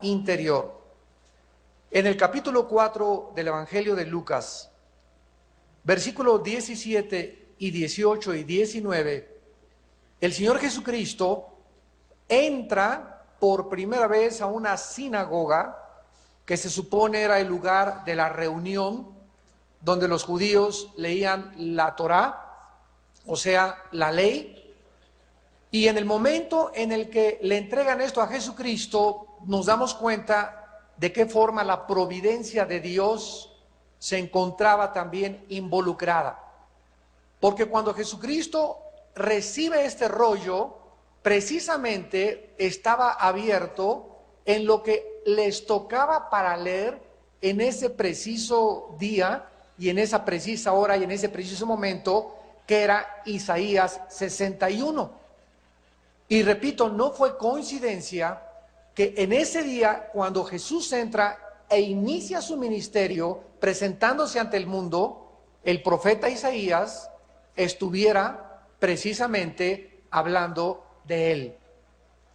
interior. En el capítulo 4 del Evangelio de Lucas, versículos 17 y 18 y 19, el Señor Jesucristo entra por primera vez a una sinagoga que se supone era el lugar de la reunión donde los judíos leían la Torá, o sea, la ley. Y en el momento en el que le entregan esto a Jesucristo, nos damos cuenta de qué forma la providencia de Dios se encontraba también involucrada. Porque cuando Jesucristo recibe este rollo, precisamente estaba abierto en lo que les tocaba para leer en ese preciso día y en esa precisa hora y en ese preciso momento, que era Isaías 61. Y repito, no fue coincidencia que en ese día, cuando Jesús entra e inicia su ministerio presentándose ante el mundo, el profeta Isaías estuviera precisamente hablando de él.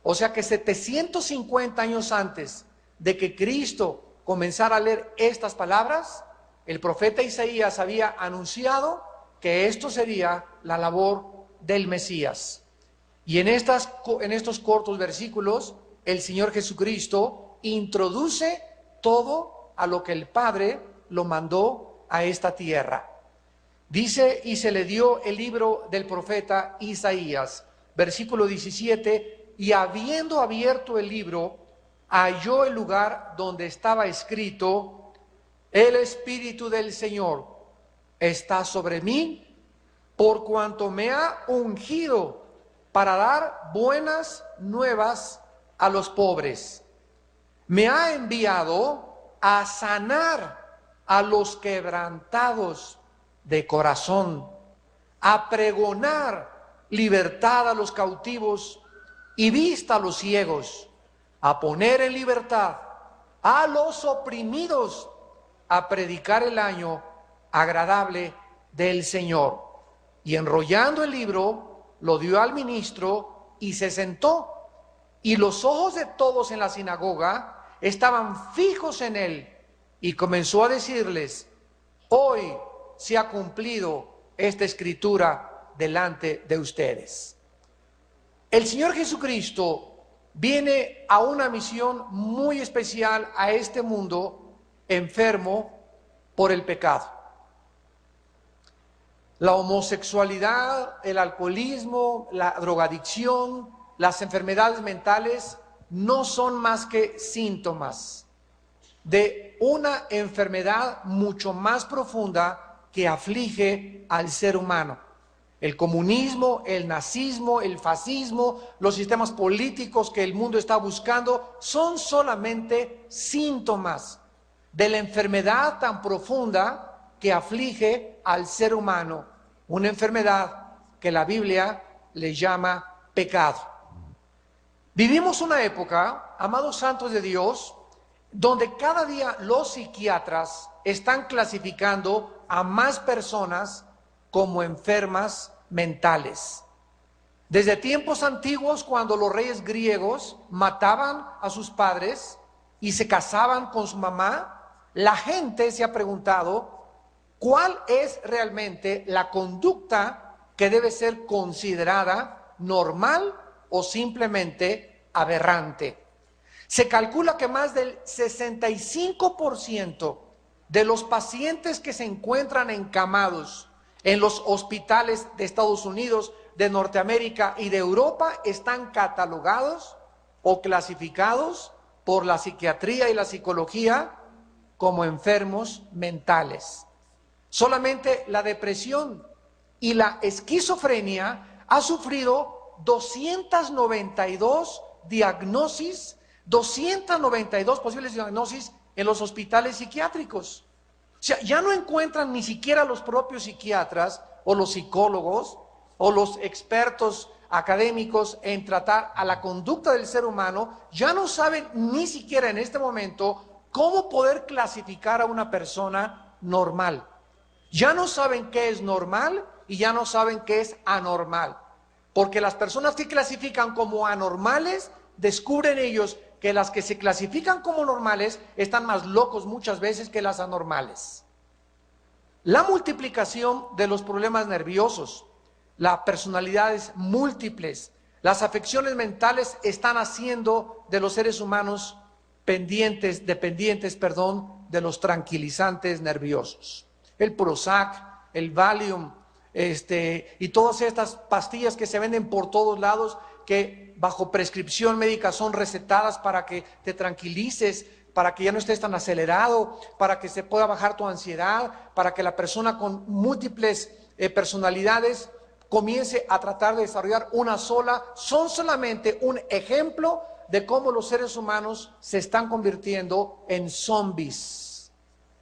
O sea que 750 años antes de que Cristo comenzara a leer estas palabras, el profeta Isaías había anunciado que esto sería la labor del Mesías. Y en estos cortos versículos, el Señor Jesucristo introduce todo a lo que el Padre lo mandó a esta tierra. Dice, y se le dio el libro del profeta Isaías, versículo 17, y habiendo abierto el libro, halló el lugar donde estaba escrito: el Espíritu del Señor está sobre mí, por cuanto me ha ungido para dar buenas nuevas a los pobres. Me ha enviado a sanar a los quebrantados de corazón, a pregonar libertad a los cautivos y vista a los ciegos, a poner en libertad a los oprimidos, a predicar el año agradable del Señor. Y enrollando el libro, lo dio al ministro y se sentó. Y los ojos de todos en la sinagoga estaban fijos en él, y comenzó a decirles: hoy se ha cumplido esta escritura delante de ustedes. El Señor Jesucristo viene a una misión muy especial a este mundo enfermo por el pecado. La homosexualidad, el alcoholismo, la drogadicción, las enfermedades mentales no son más que síntomas de una enfermedad mucho más profunda que aflige al ser humano. El comunismo, el nazismo, el fascismo, los sistemas políticos que el mundo está buscando son solamente síntomas de la enfermedad tan profunda que aflige al ser humano, una enfermedad que la Biblia le llama pecado. Vivimos una época, amados santos de Dios, donde cada día los psiquiatras están clasificando a más personas como enfermas mentales. Desde tiempos antiguos, cuando los reyes griegos mataban a sus padres y se casaban con su mamá, la gente se ha preguntado cuál es realmente la conducta que debe ser considerada normal o simplemente aberrante. Se calcula que más del 65% de los pacientes que se encuentran encamados en los hospitales de Estados Unidos, de Norteamérica y de Europa están catalogados o clasificados por la psiquiatría y la psicología como enfermos mentales. Solamente la depresión y la esquizofrenia ha sufrido 292 diagnosis, 292 posibles diagnosis en los hospitales psiquiátricos. O sea, ya no encuentran ni siquiera los propios psiquiatras o los psicólogos o los expertos académicos en tratar a la conducta del ser humano, ya no saben ni siquiera en este momento cómo poder clasificar a una persona normal. Ya no saben qué es normal y ya no saben qué es anormal. Porque las personas que clasifican como anormales descubren ellos que las que se clasifican como normales están más locos muchas veces que las anormales. La multiplicación de los problemas nerviosos, las personalidades múltiples, las afecciones mentales están haciendo de los seres humanos dependientes, de los tranquilizantes nerviosos. El Prozac, el Valium, y todas estas pastillas que se venden por todos lados, que bajo prescripción médica son recetadas para que te tranquilices, para que ya no estés tan acelerado, para que se pueda bajar tu ansiedad, para que la persona con múltiples personalidades comience a tratar de desarrollar una sola. Son solamente un ejemplo de cómo los seres humanos se están convirtiendo en zombies,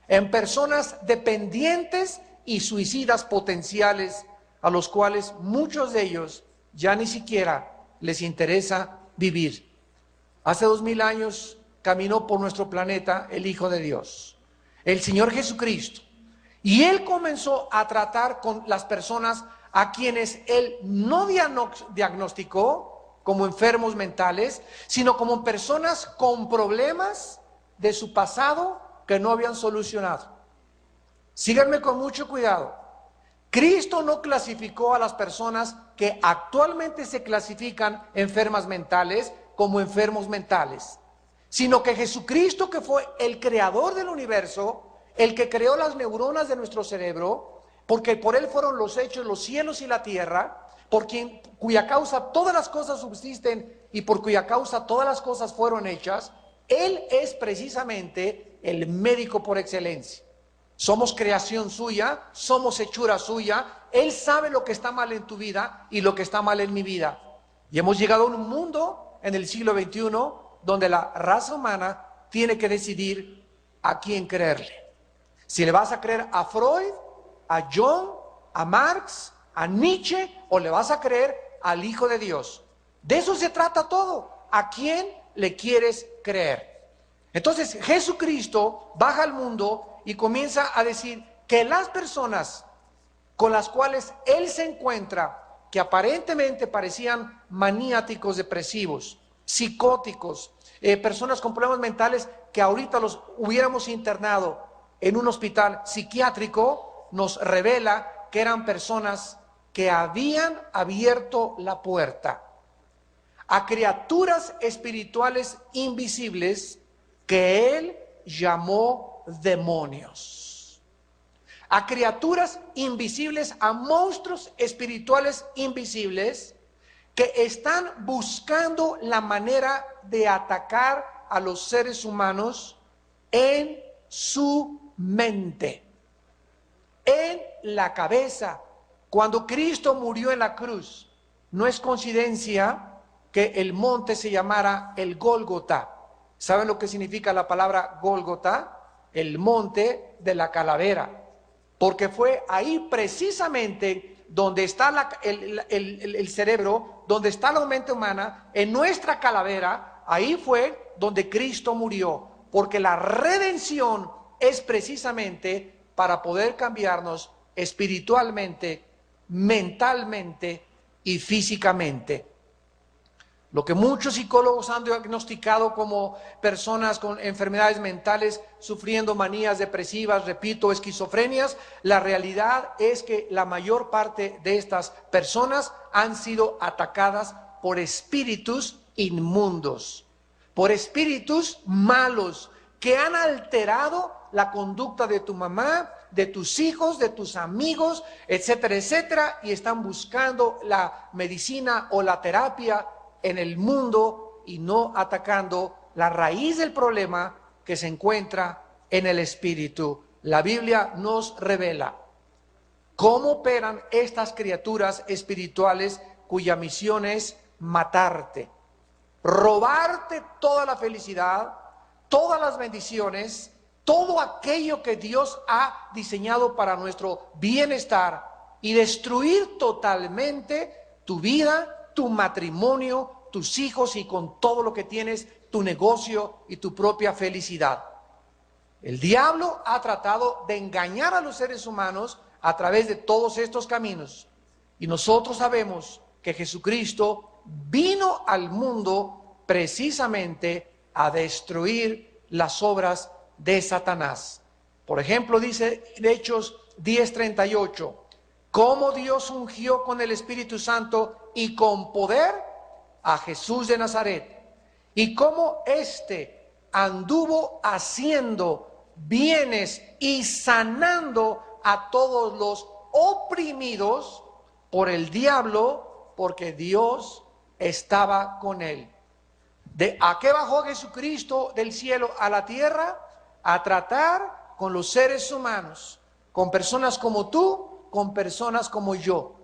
en personas dependientes y suicidas potenciales, a los cuales muchos de ellos ya ni siquiera les interesa vivir. Hace 2000 años caminó por nuestro planeta el Hijo de Dios, el Señor Jesucristo, y Él comenzó a tratar con las personas a quienes Él no diagnosticó como enfermos mentales, sino como personas con problemas de su pasado que no habían solucionado. Síganme con mucho cuidado. Cristo no clasificó a las personas que actualmente se clasifican enfermas mentales como enfermos mentales, sino que Jesucristo, que fue el creador del universo, el que creó las neuronas de nuestro cerebro, porque por Él fueron los hechos los cielos y la tierra, cuya causa todas las cosas subsisten y por cuya causa todas las cosas fueron hechas. Él es precisamente el médico por excelencia. Somos creación suya, somos hechura suya. Él sabe lo que está mal en tu vida y lo que está mal en mi vida. Y hemos llegado a un mundo en el siglo XXI donde la raza humana tiene que decidir a quién creerle. Si le vas a creer a Freud, a Jung, a Marx, a Nietzsche, o le vas a creer al Hijo de Dios. De eso se trata todo. ¿A quién le quieres creer? Entonces Jesucristo baja al mundo y comienza a decir que las personas con las cuales Él se encuentra, que aparentemente parecían maniáticos depresivos, psicóticos, personas con problemas mentales que ahorita los hubiéramos internado en un hospital psiquiátrico, nos revela que eran personas que habían abierto la puerta a criaturas espirituales invisibles que Él llamó demonios, a criaturas invisibles, a monstruos espirituales invisibles que están buscando la manera de atacar a los seres humanos en su mente, en la cabeza. Cuando Cristo murió en la cruz, no es coincidencia que el monte se llamara el Gólgota. ¿Saben lo que significa la palabra Gólgota? El monte de la calavera, porque fue ahí precisamente donde está el cerebro, donde está la mente humana, en nuestra calavera. Ahí fue donde Cristo murió, porque la redención es precisamente para poder cambiarnos espiritualmente, mentalmente y físicamente. Lo que muchos psicólogos han diagnosticado como personas con enfermedades mentales, sufriendo manías depresivas, repito, esquizofrenias, la realidad es que la mayor parte de estas personas han sido atacadas por espíritus inmundos, por espíritus malos, que han alterado la conducta de tu mamá, de tus hijos, de tus amigos, etcétera, etcétera, y están buscando la medicina o la terapia en el mundo y no atacando la raíz del problema que se encuentra en el espíritu. La Biblia nos revela cómo operan estas criaturas espirituales cuya misión es matarte, robarte toda la felicidad, todas las bendiciones, todo aquello que Dios ha diseñado para nuestro bienestar y destruir totalmente tu vida, tu matrimonio, tus hijos y con todo lo que tienes, tu negocio y tu propia felicidad. El diablo ha tratado de engañar a los seres humanos a través de todos estos caminos. Y nosotros sabemos que Jesucristo vino al mundo precisamente a destruir las obras de Satanás. Por ejemplo, dice en Hechos 10:38, cómo Dios ungió con el Espíritu Santo y con poder a Jesús de Nazaret, y cómo éste anduvo haciendo bienes y sanando a todos los oprimidos por el diablo, porque Dios estaba con él. ¿A qué bajó Jesucristo del cielo a la tierra? A tratar con los seres humanos, con personas como tú, con personas como yo,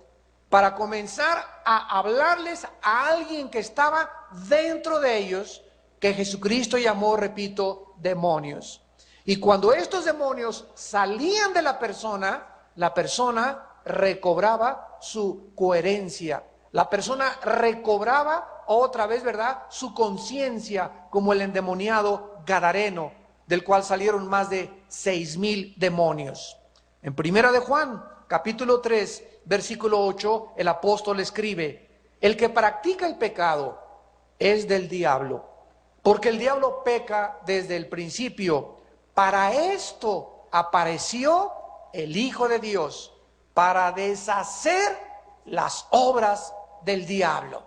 para comenzar a hablarles a alguien que estaba dentro de ellos, que Jesucristo llamó, repito, demonios. Y cuando estos demonios salían de la persona recobraba su coherencia, la persona recobraba otra vez, ¿verdad?, su conciencia, como el endemoniado gadareno, del cual salieron más de 6,000 demonios. En Primera de Juan, capítulo 3, versículo 8, el apóstol escribe, el que practica el pecado es del diablo, porque el diablo peca desde el principio. Para esto apareció el Hijo de Dios, para deshacer las obras del diablo.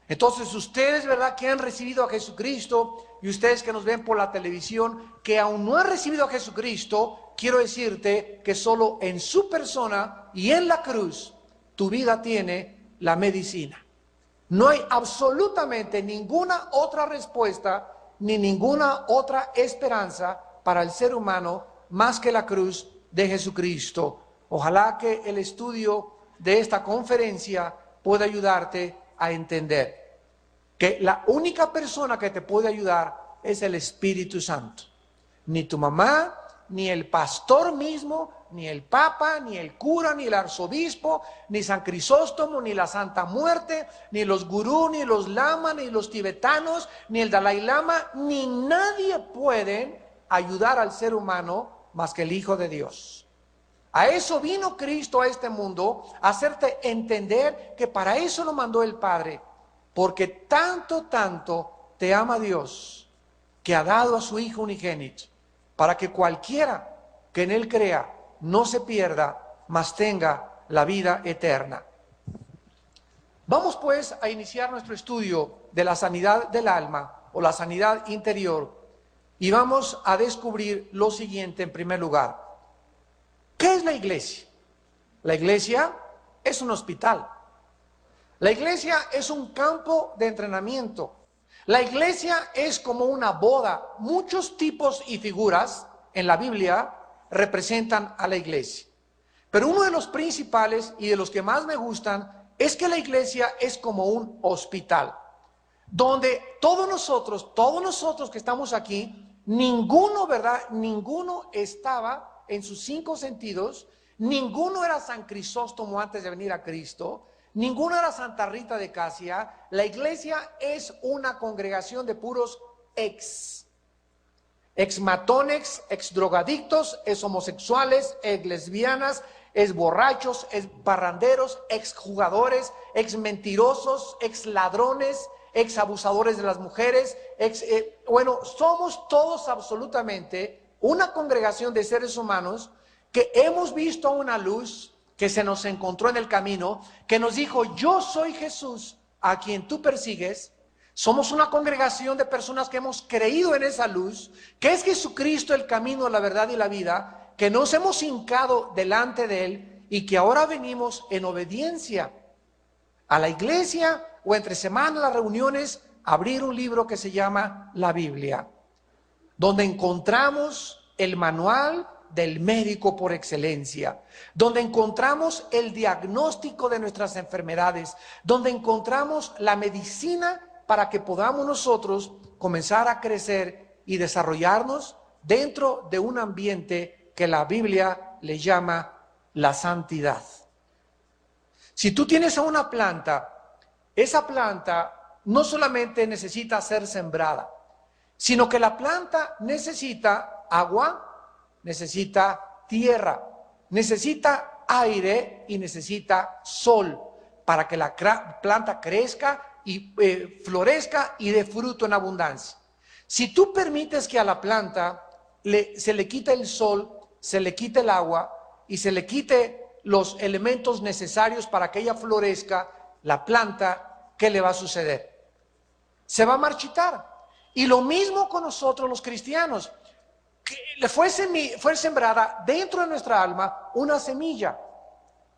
Entonces ustedes, ¿verdad?, que han recibido a Jesucristo, y ustedes que nos ven por la televisión, que aún no han recibido a Jesucristo, quiero decirte que solo en su persona y en la cruz, tu vida tiene la medicina. No hay absolutamente ninguna otra respuesta, ni ninguna otra esperanza para el ser humano, más que la cruz de Jesucristo. Ojalá que el estudio de esta conferencia pueda ayudarte a entender que la única persona que te puede ayudar es el Espíritu Santo. Ni tu mamá, ni el pastor mismo, ni el papa, ni el cura, ni el arzobispo, ni San Crisóstomo, ni la Santa Muerte, ni los gurú, ni los lamas, ni los tibetanos, ni el Dalai Lama, ni nadie pueden ayudar al ser humano más que el Hijo de Dios. A eso vino Cristo a este mundo, a hacerte entender que para eso lo mandó el Padre, porque tanto te ama Dios, que ha dado a su Hijo unigénito, para que cualquiera que en Él crea no se pierda, mas tenga la vida eterna. Vamos pues a iniciar nuestro estudio de la sanidad del alma o la sanidad interior, y vamos a descubrir lo siguiente en primer lugar. ¿Qué es la iglesia? La iglesia es un hospital. La iglesia es un campo de entrenamiento. La iglesia es como una boda. Muchos tipos y figuras en la Biblia representan a la iglesia. Pero uno de los principales y de los que más me gustan es que la iglesia es como un hospital, donde todos nosotros que estamos aquí, ninguno, ¿verdad?, ninguno estaba en sus 5 sentidos, ninguno era San Crisóstomo antes de venir a Cristo, ninguno era Santa Rita de Casia. La iglesia es una congregación de puros ex matones, ex drogadictos, ex homosexuales, ex lesbianas, ex borrachos, ex parranderos, ex jugadores, ex mentirosos, ex ladrones, ex abusadores de las mujeres, somos todos absolutamente una congregación de seres humanos que hemos visto una luz que se nos encontró en el camino, que nos dijo, yo soy Jesús a quien tú persigues. Somos una congregación de personas que hemos creído en esa luz, que es Jesucristo el camino, la verdad y la vida, que nos hemos hincado delante de Él y que ahora venimos en obediencia a la iglesia o entre semanas, las reuniones, a abrir un libro que se llama la Biblia, donde encontramos el manual del médico por excelencia, donde encontramos el diagnóstico de nuestras enfermedades, donde encontramos la medicina para que podamos nosotros comenzar a crecer y desarrollarnos dentro de un ambiente que la Biblia le llama la santidad. Si tú tienes a una planta, esa planta no solamente necesita ser sembrada, sino que la planta necesita agua, necesita tierra, necesita aire y necesita sol para que la planta crezca y florezca y dé fruto en abundancia. Si tú permites que a la planta se le quite el sol, se le quite el agua y se le quite los elementos necesarios para que ella florezca, la planta, ¿qué le va a suceder? Se va a marchitar. Y lo mismo con nosotros los cristianos. Que fue sembrada dentro de nuestra alma una semilla.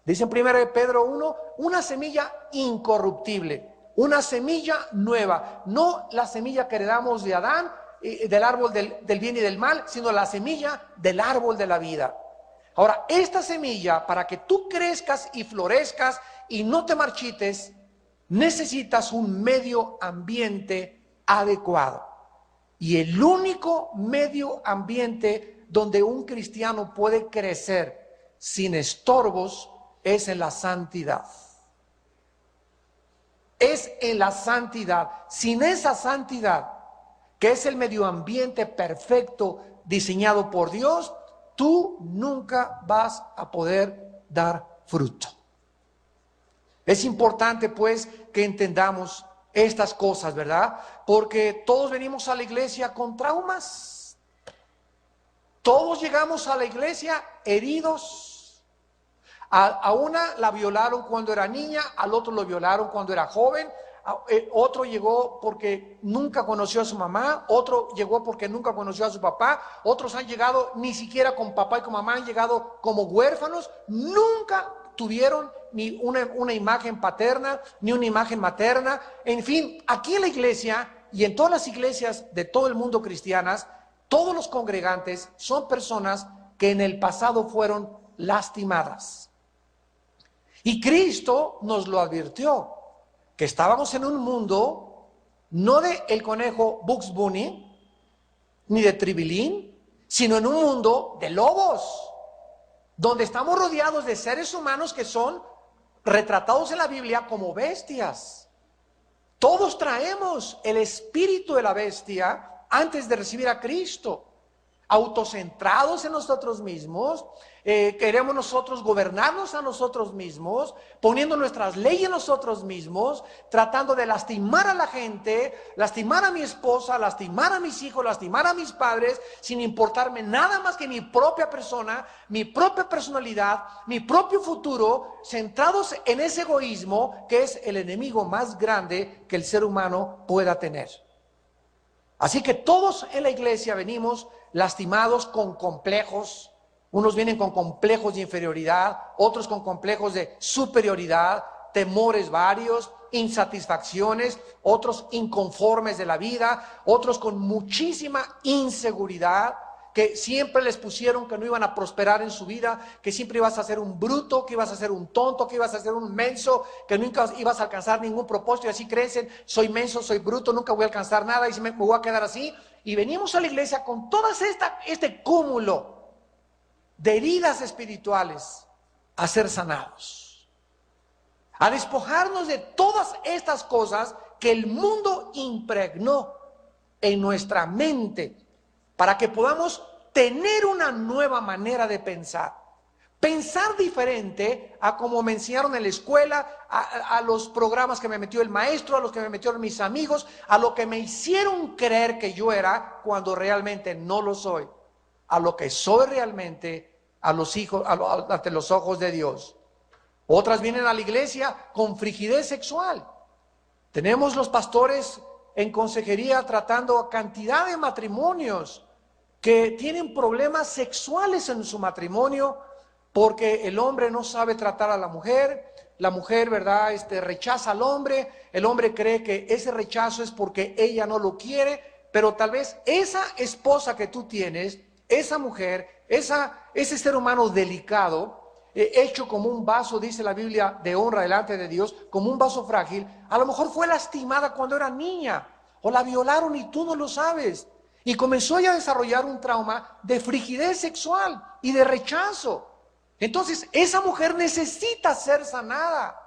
Dice en 1 Pedro 1, una semilla incorruptible, una semilla nueva. No la semilla que heredamos de Adán, del árbol del bien y del mal, sino la semilla del árbol de la vida. Ahora, esta semilla, para que tú crezcas y florezcas y no te marchites, necesitas un medio ambiente adecuado. Y el único medio ambiente donde un cristiano puede crecer sin estorbos es en la santidad. Es en la santidad. Sin esa santidad, que es el medio ambiente perfecto diseñado por Dios, tú nunca vas a poder dar fruto. Es importante pues que entendamos estas cosas, ¿verdad? Porque todos venimos a la iglesia con traumas. Todos llegamos a la iglesia heridos. A una la violaron cuando era niña, al otro lo violaron cuando era joven, otro llegó porque nunca conoció a su mamá, otro llegó porque nunca conoció a su papá, otros han llegado ni siquiera con papá y con mamá, han llegado como huérfanos, nunca tuvieron ni una imagen paterna, ni una imagen materna. En fin, aquí en la iglesia y en todas las iglesias de todo el mundo cristianas, todos los congregantes son personas que en el pasado fueron lastimadas. Y Cristo nos lo advirtió, que estábamos en un mundo no de el conejo Bugs Bunny, ni de Tribilín, sino en un mundo de lobos, donde estamos rodeados de seres humanos que son retratados en la Biblia como bestias. Todos traemos el espíritu de la bestia antes de recibir a Cristo, autocentrados en nosotros mismos, queremos nosotros gobernarnos a nosotros mismos, poniendo nuestras leyes nosotros mismos, tratando de lastimar a la gente, lastimar a mi esposa, lastimar a mis hijos, lastimar a mis padres, sin importarme nada más que mi propia persona, mi propia personalidad, mi propio futuro, centrados en ese egoísmo que es el enemigo más grande que el ser humano pueda tener. Así que todos en la iglesia venimos lastimados con complejos. Unos vienen con complejos de inferioridad, otros con complejos de superioridad, temores varios, insatisfacciones, otros inconformes de la vida, otros con muchísima inseguridad, que siempre les pusieron que no iban a prosperar en su vida, que siempre ibas a ser un bruto, que ibas a ser un tonto, que ibas a ser un menso, que nunca ibas a alcanzar ningún propósito, y así crecen: soy menso, soy bruto, nunca voy a alcanzar nada y me voy a quedar así. Y venimos a la iglesia con todo este cúmulo de heridas espirituales a ser sanados, a despojarnos de todas estas cosas que el mundo impregnó en nuestra mente, para que podamos tener una nueva manera de pensar diferente a como me enseñaron en la escuela, a los programas que me metió el maestro, a los que me metieron mis amigos, a lo que me hicieron creer que yo era cuando realmente no lo soy, a lo que soy realmente ante los ojos de Dios. Otras vienen a la iglesia con frigidez sexual. Tenemos los pastores en consejería tratando a cantidad de matrimonios que tienen problemas sexuales en su matrimonio, porque el hombre no sabe tratar a la mujer, ¿verdad? Rechaza al hombre, el hombre cree que ese rechazo es porque ella no lo quiere, pero tal vez esa esposa que tú tienes, esa mujer, ese ser humano delicado, hecho como un vaso, dice la Biblia, de honra delante de Dios, como un vaso frágil, a lo mejor fue lastimada cuando era niña, o la violaron y tú no lo sabes, y comenzó ella a desarrollar un trauma de frigidez sexual y de rechazo. Entonces esa mujer necesita ser sanada,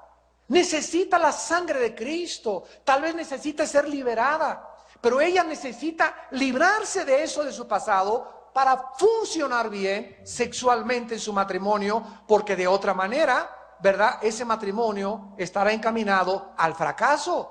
necesita la sangre de Cristo, tal vez necesita ser liberada, pero ella necesita librarse de eso de su pasado para funcionar bien sexualmente en su matrimonio, porque de otra manera, ¿verdad?, ese matrimonio estará encaminado al fracaso.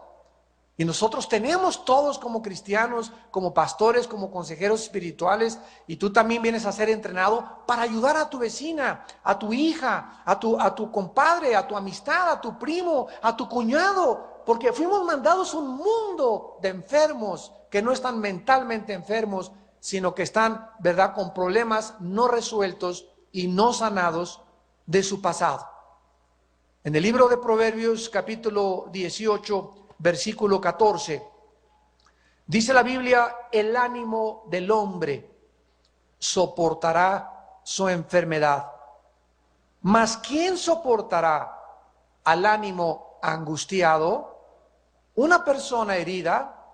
Y nosotros tenemos todos como cristianos, como pastores, como consejeros espirituales, y tú también vienes a ser entrenado para ayudar a tu vecina, a tu hija, a tu compadre, a tu amistad, a tu primo, a tu cuñado, porque fuimos mandados a un mundo de enfermos que no están mentalmente enfermos, sino que están, ¿verdad?, con problemas no resueltos y no sanados de su pasado. En el libro de Proverbios, capítulo 18, versículo 14, dice la Biblia: el ánimo del hombre soportará su enfermedad, mas ¿quién soportará al ánimo angustiado? Una persona herida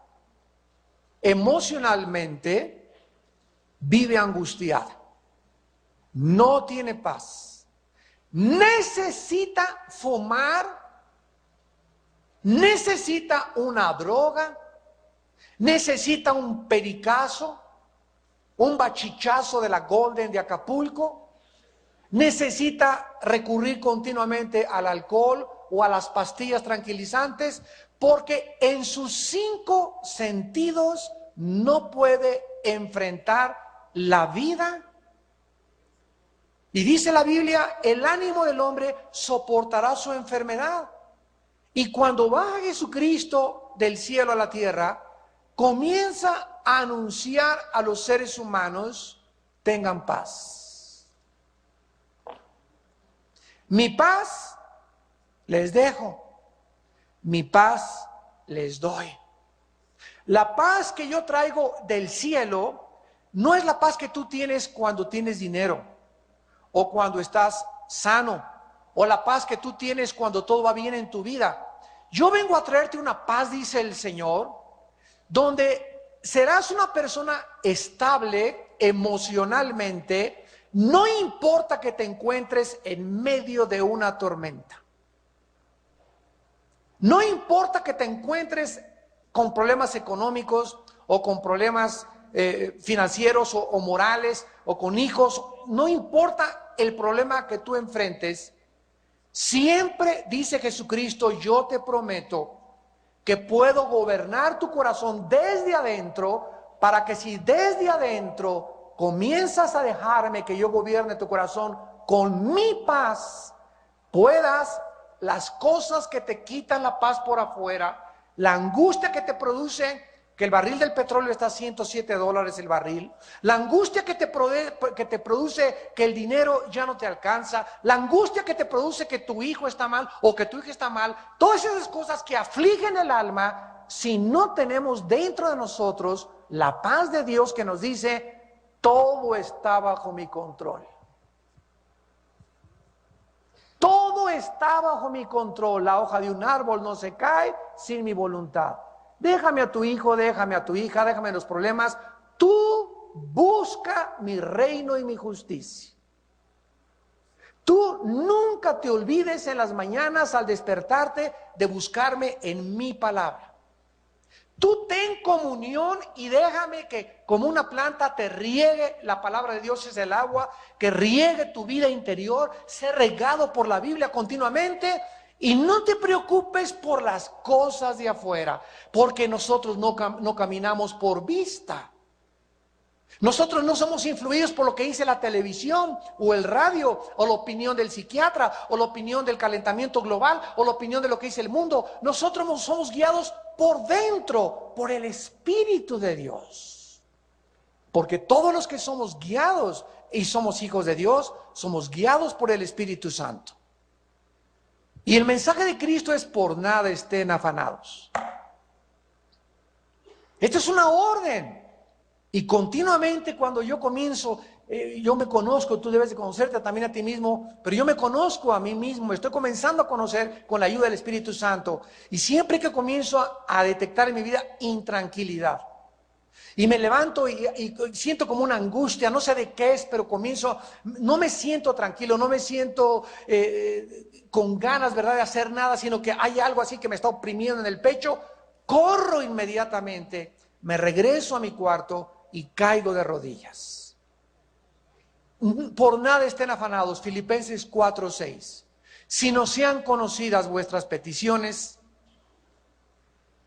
emocionalmente vive angustiada, no tiene paz, necesita fumar, necesita una droga, necesita un pericazo, un bachichazo de la Golden de Acapulco, necesita recurrir continuamente al alcohol o a las pastillas tranquilizantes, porque en sus 5 sentidos no puede enfrentar la vida. Y dice la Biblia: el ánimo del hombre soportará su enfermedad. Y cuando baja Jesucristo del cielo a la tierra, comienza a anunciar a los seres humanos: tengan paz. Mi paz les dejo, mi paz les doy. La paz que yo traigo del cielo no es la paz que tú tienes cuando tienes dinero, o cuando estás sano, o la paz que tú tienes cuando todo va bien en tu vida. Yo vengo a traerte una paz, dice el Señor, donde serás una persona estable emocionalmente, no importa que te encuentres en medio de una tormenta. No importa que te encuentres con problemas económicos o con problemas financieros o morales o con hijos, no importa el problema que tú enfrentes, siempre dice Jesucristo: yo te prometo que puedo gobernar tu corazón desde adentro, para que si desde adentro comienzas a dejarme que yo gobierne tu corazón con mi paz, puedas las cosas que te quitan la paz por afuera, la angustia que te produce que el barril del petróleo está a $107 el barril, la angustia que te produce que el dinero ya no te alcanza, la angustia que te produce que tu hijo está mal o que tu hija está mal, todas esas cosas que afligen el alma, si no tenemos dentro de nosotros la paz de Dios que nos dice: todo está bajo mi control. Todo está bajo mi control. La hoja de un árbol no se cae sin mi voluntad. Déjame a tu hijo, déjame a tu hija, déjame los problemas. Tú busca mi reino y mi justicia. Tú nunca te olvides en las mañanas al despertarte de buscarme en mi palabra. Tú ten comunión y déjame que como una planta te riegue. La palabra de Dios es el agua que riegue tu vida interior, sé regado por la Biblia continuamente. Y no te preocupes por las cosas de afuera, porque nosotros no caminamos por vista. Nosotros no somos influidos por lo que dice la televisión o el radio o la opinión del psiquiatra o la opinión del calentamiento global o la opinión de lo que dice el mundo. Nosotros somos guiados por dentro, por el Espíritu de Dios. Porque todos los que somos guiados y somos hijos de Dios, somos guiados por el Espíritu Santo. Y el mensaje de Cristo es: por nada estén afanados. Esto es una orden. Y continuamente cuando yo comienzo, yo me conozco, tú debes de conocerte también a ti mismo, pero yo me conozco a mí mismo, me estoy comenzando a conocer con la ayuda del Espíritu Santo. Y siempre que comienzo a detectar en mi vida intranquilidad, y me levanto y siento como una angustia, no sé de qué es, pero comienzo, no me siento tranquilo, no me siento con ganas, ¿verdad?, de hacer nada, sino que hay algo así que me está oprimiendo en el pecho. Corro inmediatamente, me regreso a mi cuarto y caigo de rodillas. Por nada estén afanados, Filipenses 4:6. Si no sean conocidas vuestras peticiones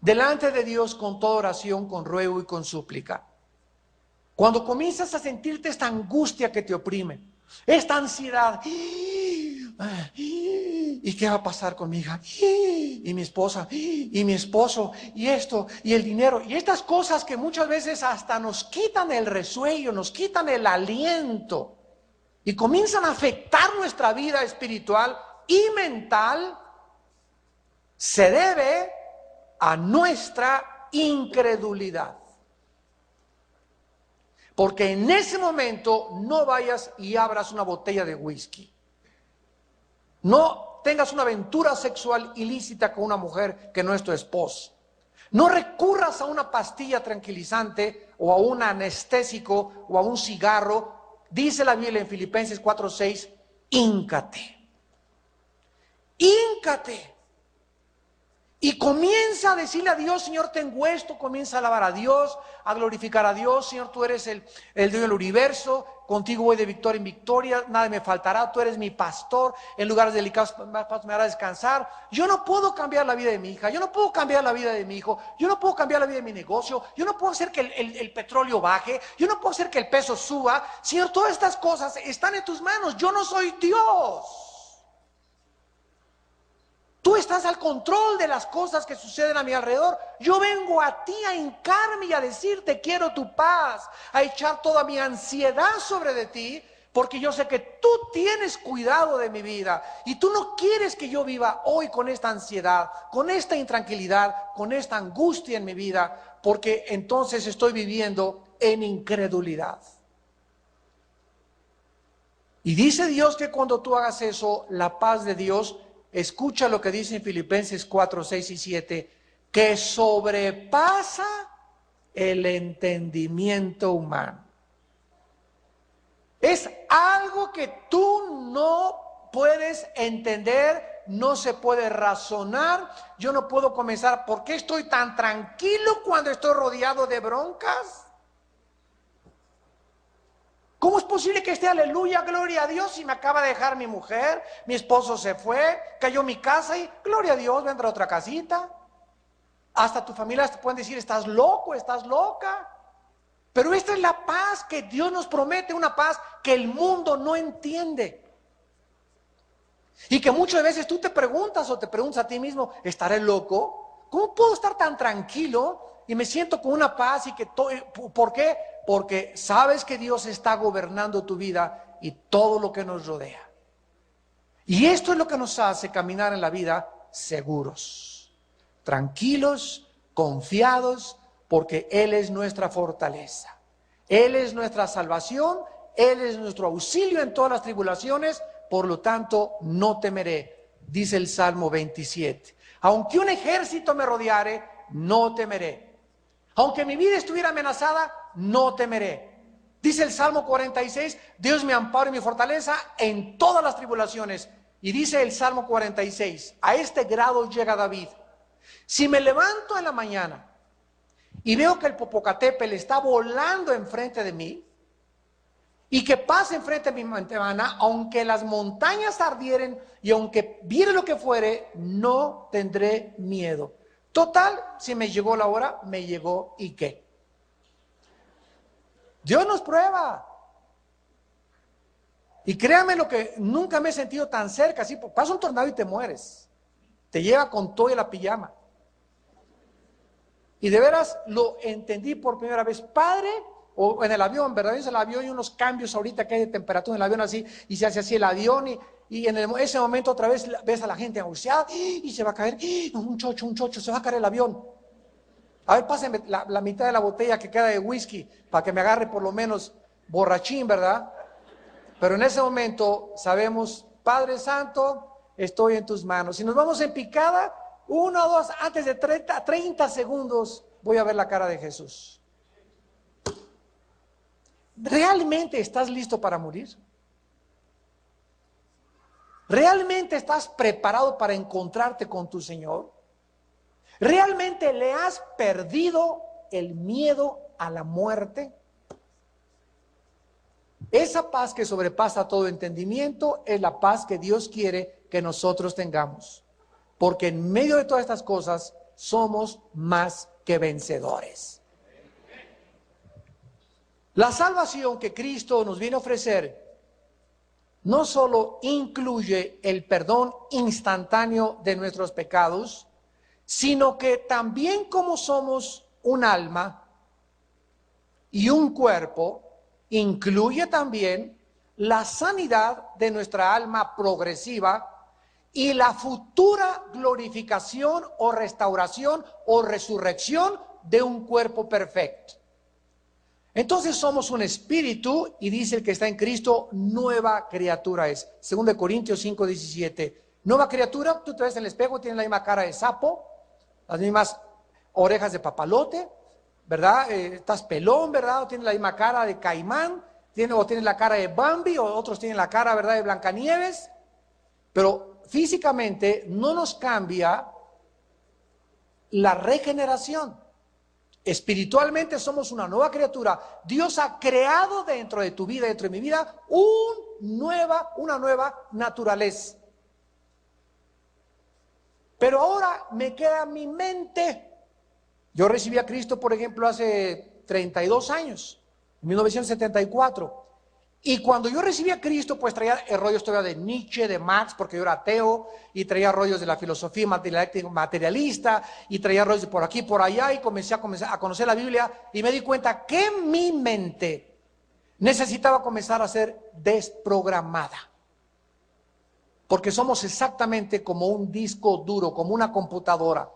delante de Dios con toda oración, con ruego y con súplica. Cuando comienzas a sentirte esta angustia que te oprime, esta ansiedad, ¿y qué va a pasar con mi hija? Y mi esposa, y mi esposo, y esto, y el dinero, y estas cosas que muchas veces hasta nos quitan el resuello, nos quitan el aliento, y comienzan a afectar nuestra vida espiritual y mental, se debe a nuestra incredulidad. Porque en ese momento no vayas y abras una botella de whisky. No tengas una aventura sexual ilícita con una mujer que no es tu esposa. No recurras a una pastilla tranquilizante o a un anestésico o a un cigarro. Dice la Biblia en Filipenses 4:6, híncate. Híncate. Y comienza a decirle a Dios, Señor, tengo esto, comienza a alabar a Dios, a glorificar a Dios. Señor, tú eres el Dios del universo, contigo voy de victoria en victoria, nada me faltará, tú eres mi pastor, en lugares delicados me hará descansar. Yo no puedo cambiar la vida de mi hija, yo no puedo cambiar la vida de mi hijo, yo no puedo cambiar la vida de mi negocio, yo no puedo hacer que el petróleo baje, yo no puedo hacer que el peso suba. Señor, todas estas cosas están en tus manos, yo no soy Dios. Tú estás al control de las cosas que suceden a mi alrededor. Yo vengo a ti a hincarme y a decirte quiero tu paz, a echar toda mi ansiedad sobre de ti, porque yo sé que tú tienes cuidado de mi vida y tú no quieres que yo viva hoy con esta ansiedad, con esta intranquilidad, con esta angustia en mi vida, porque entonces estoy viviendo en incredulidad. Y dice Dios que cuando tú hagas eso, la paz de Dios, escucha lo que dice en Filipenses 4:6 y 7, que sobrepasa el entendimiento humano. Es algo que tú no puedes entender, no se puede razonar. Yo no puedo comenzar, ¿por qué estoy tan tranquilo cuando estoy rodeado de broncas? ¿Cómo es posible que esté aleluya, gloria a Dios, si me acaba de dejar mi mujer, mi esposo se fue, cayó mi casa y gloria a Dios, vendrá otra casita? Hasta tu familia te pueden decir, estás loco, estás loca. Pero esta es la paz que Dios nos promete, una paz que el mundo no entiende. Y que muchas veces tú te preguntas o te preguntas a ti mismo, ¿estaré loco? ¿Cómo puedo estar tan tranquilo y me siento con una paz y que ¿por qué? Porque sabes que Dios está gobernando tu vida y todo lo que nos rodea. Y esto es lo que nos hace caminar en la vida seguros, tranquilos, confiados, porque Él es nuestra fortaleza. Él es nuestra salvación, Él es nuestro auxilio en todas las tribulaciones, por lo tanto no temeré, dice el Salmo 27. Aunque un ejército me rodeare, no temeré. Aunque mi vida estuviera amenazada, no temeré. Dice el Salmo 46, Dios me amparo y mi fortaleza en todas las tribulaciones. Y dice el Salmo 46, a este grado llega David. Si me levanto en la mañana y veo que el Popocatépetl está volando enfrente de mí y que pasa enfrente de mi ventana, aunque las montañas ardieren y aunque viere lo que fuere, no tendré miedo. Total, si me llegó la hora, me llegó, ¿y qué? Dios nos prueba. Y créame lo que nunca me he sentido tan cerca, así, pasa un tornado y te mueres. Te lleva con todo y la pijama. Y de veras lo entendí por primera vez. Padre, o en el avión, ¿verdad? En el avión hay unos cambios ahorita que hay de temperatura en el avión así, y se hace así el avión, y en ese momento otra vez ves a la gente angustiada, y se va a caer, un chocho, se va a caer el avión. A ver, pásenme la mitad de la botella que queda de whisky, para que me agarre por lo menos borrachín, ¿verdad? Pero en ese momento sabemos, Padre Santo, estoy en tus manos. Si nos vamos en picada, 1 o 2, antes de 30 segundos, voy a ver la cara de Jesús. ¿Realmente estás listo para morir? ¿Realmente estás preparado para encontrarte con tu Señor? ¿Realmente le has perdido el miedo a la muerte? Esa paz que sobrepasa todo entendimiento es la paz que Dios quiere que nosotros tengamos. Porque en medio de todas estas cosas somos más que vencedores. La salvación que Cristo nos viene a ofrecer no solo incluye el perdón instantáneo de nuestros pecados, sino que también como somos un alma y un cuerpo, incluye también la sanidad de nuestra alma progresiva y la futura glorificación o restauración o resurrección de un cuerpo perfecto. Entonces somos un espíritu, y dice el que está en Cristo, nueva criatura es. 2 Corintios 5:17. Nueva criatura, tú te ves en el espejo, tienes la misma cara de sapo, las mismas orejas de papalote, ¿verdad? Estás pelón, ¿verdad? O tienes la misma cara de caimán, o tienes la cara de Bambi, o otros tienen la cara, ¿verdad?, de Blancanieves. Pero físicamente no nos cambia la regeneración. Espiritualmente somos una nueva criatura. Dios ha creado dentro de tu vida, dentro de mi vida, una nueva naturaleza. Pero ahora me queda mi mente. Yo recibí a Cristo, por ejemplo, hace 32 años, en 1974. Y cuando yo recibí a Cristo, pues traía el rollo todavía de Nietzsche, de Marx, porque yo era ateo, y traía rollos de la filosofía materialista, y traía rollos de por aquí, por allá, y comencé a conocer la Biblia, y me di cuenta que mi mente necesitaba comenzar a ser desprogramada. Porque somos exactamente como un disco duro, como una computadora.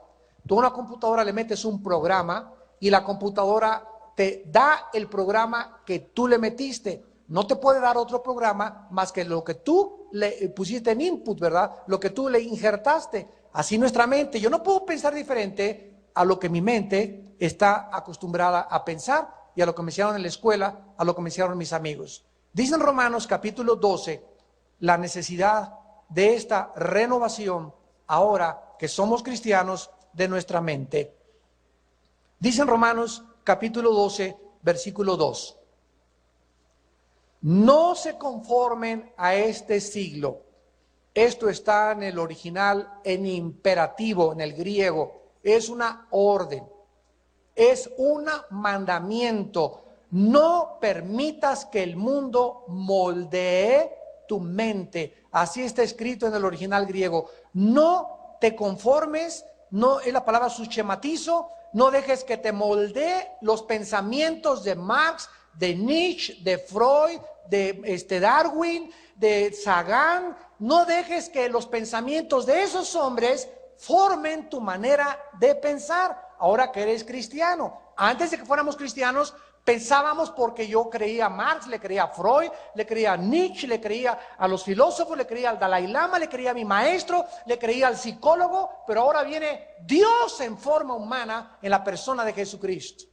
Tú a una computadora le metes un programa, y la computadora te da el programa que tú le metiste. No te puede dar otro programa más que lo que tú le pusiste en input, ¿verdad? Lo que tú le injertaste. Así nuestra mente. Yo no puedo pensar diferente a lo que mi mente está acostumbrada a pensar y a lo que me enseñaron en la escuela, a lo que me enseñaron mis amigos. Dice en Romanos capítulo 12 la necesidad de esta renovación ahora que somos cristianos de nuestra mente. Dice en Romanos capítulo 12, versículo 2. No se conformen a este siglo. Esto está en el original en imperativo, en el griego. Es una orden, es un mandamiento. No permitas que el mundo moldee tu mente. Así está escrito en el original griego. No te conformes, no es la palabra suschematizo, no dejes que te moldee los pensamientos de Marx, de Nietzsche, de Freud, de Darwin, de Sagan. No dejes que los pensamientos de esos hombres formen tu manera de pensar. Ahora que eres cristiano, antes de que fuéramos cristianos, pensábamos porque yo creía a Marx, le creía a Freud, le creía a Nietzsche, le creía a los filósofos, le creía al Dalai Lama, le creía a mi maestro, le creía al psicólogo, pero ahora viene Dios en forma humana en la persona de Jesucristo.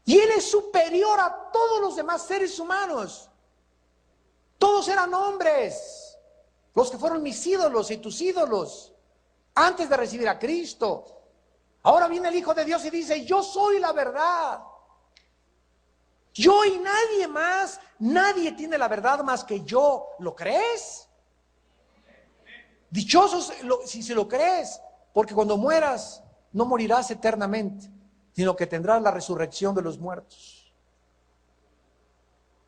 Y Él es superior a todos los demás seres humanos. Todos eran hombres, los que fueron mis ídolos y tus ídolos, antes de recibir a Cristo. Ahora viene el Hijo de Dios y dice, yo soy la verdad. Yo y nadie más, nadie tiene la verdad más que yo. ¿Lo crees? Dichosos si se lo crees, porque cuando mueras, no morirás eternamente, sino que tendrás la resurrección de los muertos.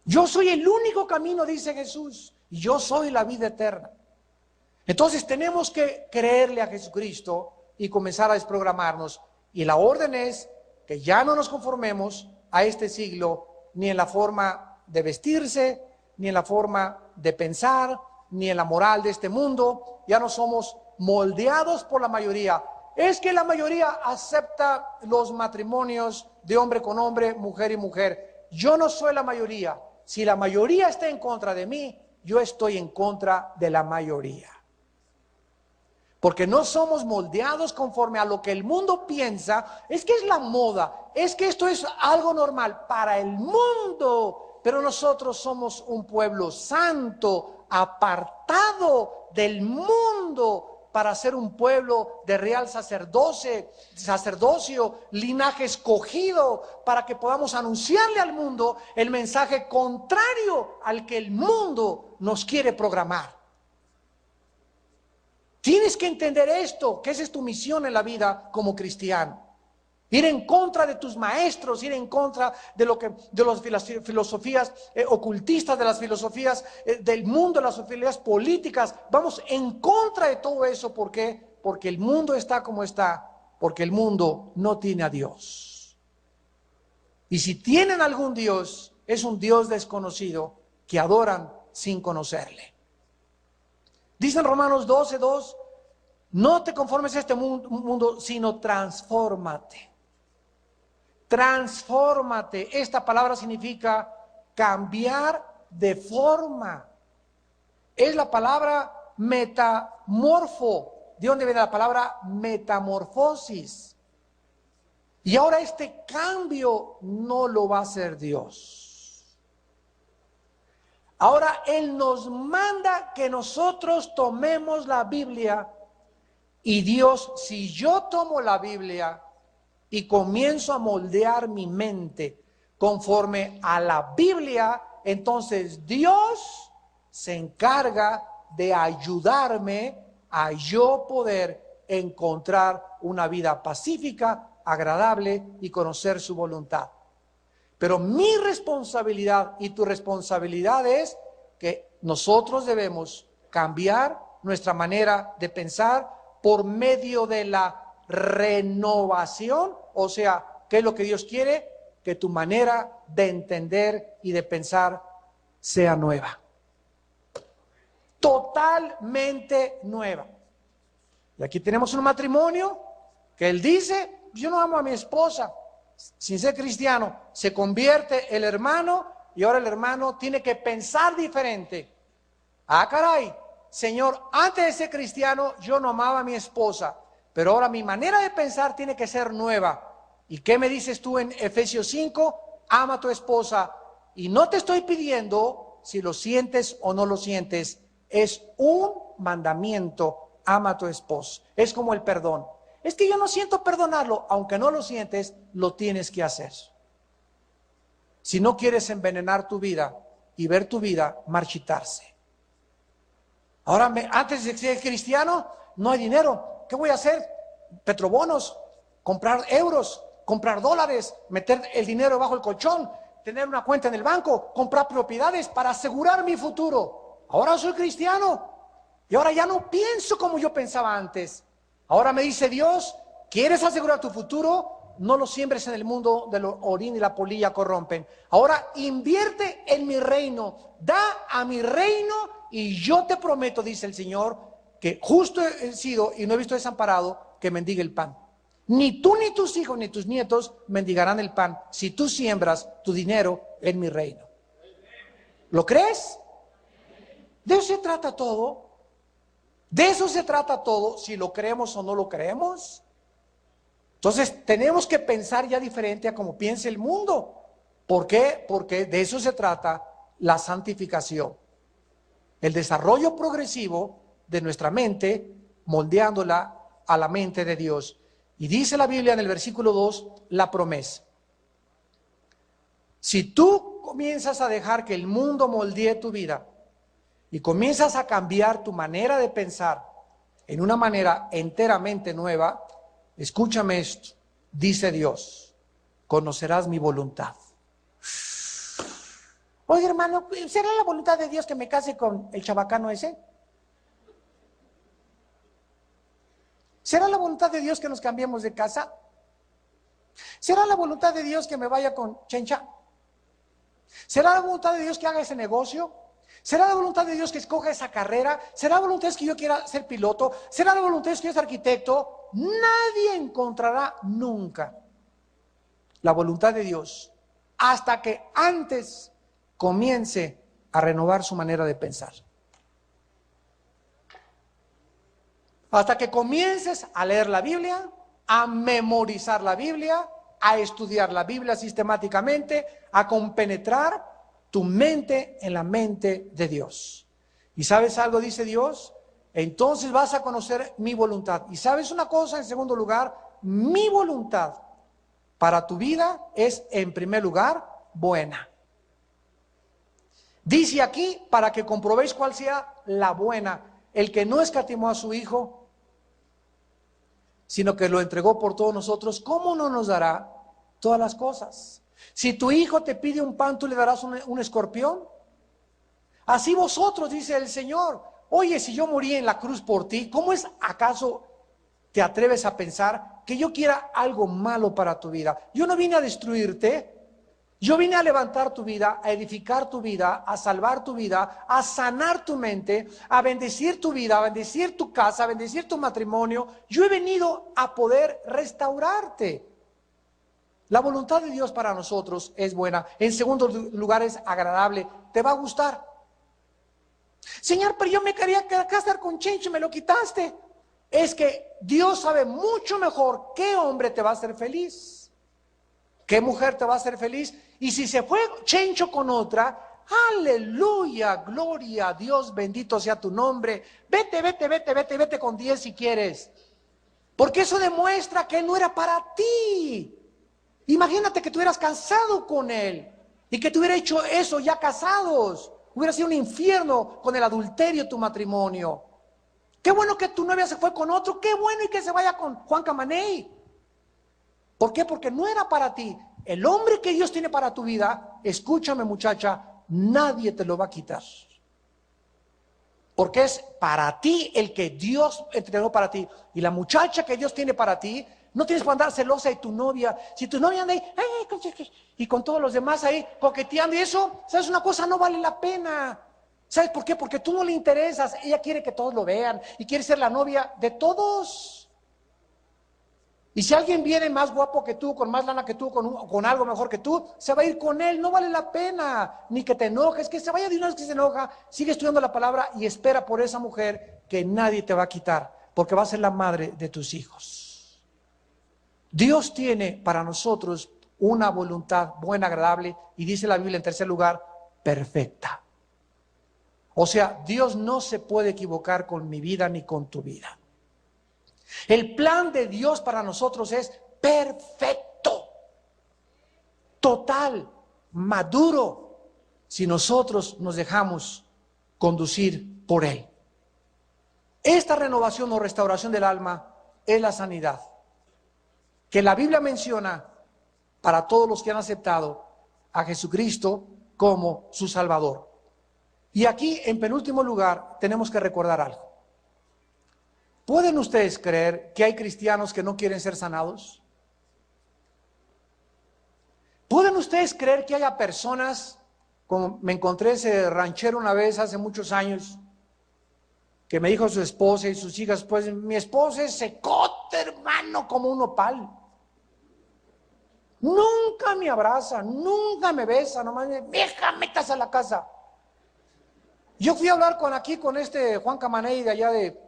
Yo soy el único camino, dice Jesús, y yo soy la vida eterna. Entonces tenemos que creerle a Jesucristo y comenzar a desprogramarnos. Y la orden es que ya no nos conformemos a este siglo, ni en la forma de vestirse, ni en la forma de pensar, ni en la moral de este mundo. Ya no somos moldeados por la mayoría. Es que la mayoría acepta los matrimonios de hombre con hombre, mujer y mujer. Yo no soy la mayoría. Si la mayoría está en contra de mí, yo estoy en contra de la mayoría. Porque no somos moldeados conforme a lo que el mundo piensa. Es que es la moda, es que esto es algo normal para el mundo. Pero nosotros somos un pueblo santo, apartado del mundo, para ser un pueblo de real sacerdocio, linaje escogido, para que podamos anunciarle al mundo el mensaje contrario al que el mundo nos quiere programar. Tienes que entender esto, que esa es tu misión en la vida como cristiano. Ir en contra de tus maestros, ir en contra de las filosofías ocultistas, de las filosofías del mundo, de las filosofías políticas. Vamos en contra de todo eso. ¿Por qué? Porque el mundo está como está, porque el mundo no tiene a Dios. Y si tienen algún Dios, es un Dios desconocido que adoran sin conocerle. Dice en Romanos 12:2, no te conformes a este mundo, sino transfórmate. Transfórmate. Esta palabra significa cambiar de forma. Es la palabra metamorfo. ¿De dónde viene la palabra metamorfosis? Y ahora este cambio no lo va a hacer Dios. Ahora Él nos manda que nosotros tomemos la Biblia. Y Dios, si yo tomo la Biblia y comienzo a moldear mi mente conforme a la Biblia, entonces Dios se encarga de ayudarme a yo poder encontrar una vida pacífica, agradable y conocer su voluntad. Pero mi responsabilidad y tu responsabilidad es que nosotros debemos cambiar nuestra manera de pensar por medio de la renovación. O sea, ¿qué es lo que Dios quiere? Que tu manera de entender y de pensar sea nueva. Totalmente nueva. Y aquí tenemos un matrimonio que él dice, yo no amo a mi esposa, sin ser cristiano. Se convierte el hermano y ahora el hermano tiene que pensar diferente. Ah, caray, Señor, antes de ser cristiano yo no amaba a mi esposa, pero ahora mi manera de pensar tiene que ser nueva. ¿Y qué me dices tú en Efesios 5? Ama a tu esposa. Y no te estoy pidiendo si lo sientes o no lo sientes. Es un mandamiento, ama a tu esposa. Es como el perdón. Es que yo no siento perdonarlo, aunque no lo sientes, lo tienes que hacer. Si no quieres envenenar tu vida y ver tu vida marchitarse. Ahora, antes de ser cristiano, no hay dinero. ¿Qué voy a hacer? Petrobonos, comprar euros, comprar dólares, meter el dinero bajo el colchón, tener una cuenta en el banco, comprar propiedades para asegurar mi futuro. Ahora soy cristiano y ahora ya no pienso como yo pensaba antes. Ahora me dice Dios, ¿quieres asegurar tu futuro? No lo siembres en el mundo del orín y la polilla corrompen. Ahora invierte en mi reino, da a mi reino y yo te prometo, dice el Señor, que justo he sido y no he visto desamparado que mendigue el pan. Ni tú, ni tus hijos, ni tus nietos mendigarán el pan si tú siembras tu dinero en mi reino. ¿Lo crees? De eso se trata todo. De eso se trata todo, si lo creemos o no lo creemos. Entonces tenemos que pensar ya diferente a como piensa el mundo. ¿Por qué? Porque de eso se trata la santificación. El desarrollo progresivo de nuestra mente, moldeándola a la mente de Dios. Y dice la Biblia en el versículo 2, la promesa. Si tú comienzas a dejar que el mundo moldee tu vida y comienzas a cambiar tu manera de pensar en una manera enteramente nueva, escúchame esto, dice Dios, conocerás mi voluntad. Oye, hermano, ¿será la voluntad de Dios que me case con el chabacano ese? ¿Será la voluntad de Dios que nos cambiemos de casa? ¿Será la voluntad de Dios que me vaya con Chencha? ¿Será la voluntad de Dios que haga ese negocio? ¿Será la voluntad de Dios que escoja esa carrera? ¿Será la voluntad de Dios que yo quiera ser piloto? ¿Será la voluntad de Dios que yo sea arquitecto? Nadie encontrará nunca la voluntad de Dios hasta que antes comience a renovar su manera de pensar. Hasta que comiences a leer la Biblia, a memorizar la Biblia, a estudiar la Biblia sistemáticamente, a compenetrar tu mente en la mente de Dios. ¿Y sabes algo? Dice Dios, entonces vas a conocer mi voluntad. ¿Y sabes una cosa? En segundo lugar, mi voluntad para tu vida es, en primer lugar, buena. Dice aquí, para que comprobéis cuál sea la buena. el que no escatimó a su Hijo, sino que lo entregó por todos nosotros, ¿cómo no nos dará todas las cosas? Si tu hijo te pide un pan, ¿tú le darás un escorpión? Así vosotros, dice el Señor. Oye, si yo morí en la cruz por ti, ¿cómo es acaso te atreves a pensar que yo quiera algo malo para tu vida? Yo no vine a destruirte. Yo vine a levantar tu vida, a edificar tu vida, a salvar tu vida, a sanar tu mente, a bendecir tu vida, a bendecir tu casa, a bendecir tu matrimonio. Yo he venido a poder restaurarte. La voluntad de Dios para nosotros es buena. En segundo lugar, es agradable. Te va a gustar. Señor, pero yo me quería casar con Chencho y me lo quitaste. Es que Dios sabe mucho mejor qué hombre te va a hacer feliz, qué mujer te va a hacer feliz. Y si se fue Chencho con otra, aleluya, gloria a Dios, bendito sea tu nombre. Vete con 10 si quieres. Porque eso demuestra que él no era para ti. Imagínate que tú hubieras casado con él y que te hubiera hecho eso ya casados. Hubiera sido un infierno con el adulterio tu matrimonio. Qué bueno que tu novia se fue con otro. Qué bueno y que se vaya con Juan Camaney. ¿Por qué? Porque no era para ti. El hombre que Dios tiene para tu vida, escúchame muchacha, nadie te lo va a quitar. Porque es para ti el que Dios entregó para ti. Y la muchacha que Dios tiene para ti, no tienes que andar celosa de tu novia. Si tu novia anda ahí, y con todos los demás ahí coqueteando y eso, ¿sabes una cosa? No vale la pena. ¿Sabes por qué? Porque tú no le interesas. Ella quiere que todos lo vean y quiere ser la novia de todos. Y si alguien viene más guapo que tú, con más lana que tú, con algo mejor que tú, se va a ir con él. No vale la pena. Ni que te enojes, que se vaya de una vez que se enoja. Sigue estudiando la palabra y espera por esa mujer que nadie te va a quitar, porque va a ser la madre de tus hijos. Dios tiene para nosotros una voluntad buena, agradable, y dice la Biblia en tercer lugar, perfecta. O sea, Dios no se puede equivocar con mi vida ni con tu vida. El plan de Dios para nosotros es perfecto, total, maduro, si nosotros nos dejamos conducir por Él. Esta renovación o restauración del alma es la sanidad, que la Biblia menciona para todos los que han aceptado a Jesucristo como su Salvador. Y aquí, en penúltimo lugar, tenemos que recordar algo. ¿Pueden ustedes creer que hay cristianos que no quieren ser sanados? ¿Pueden ustedes creer que haya personas, como me encontré ese ranchero una vez hace muchos años, que me dijo su esposa y sus hijas, pues mi esposa es secote, hermano, como un nopal. Nunca me abraza, nunca me besa, nomás me dice, vieja, métase a la casa. Yo fui a hablar con este Juan Camaney de allá de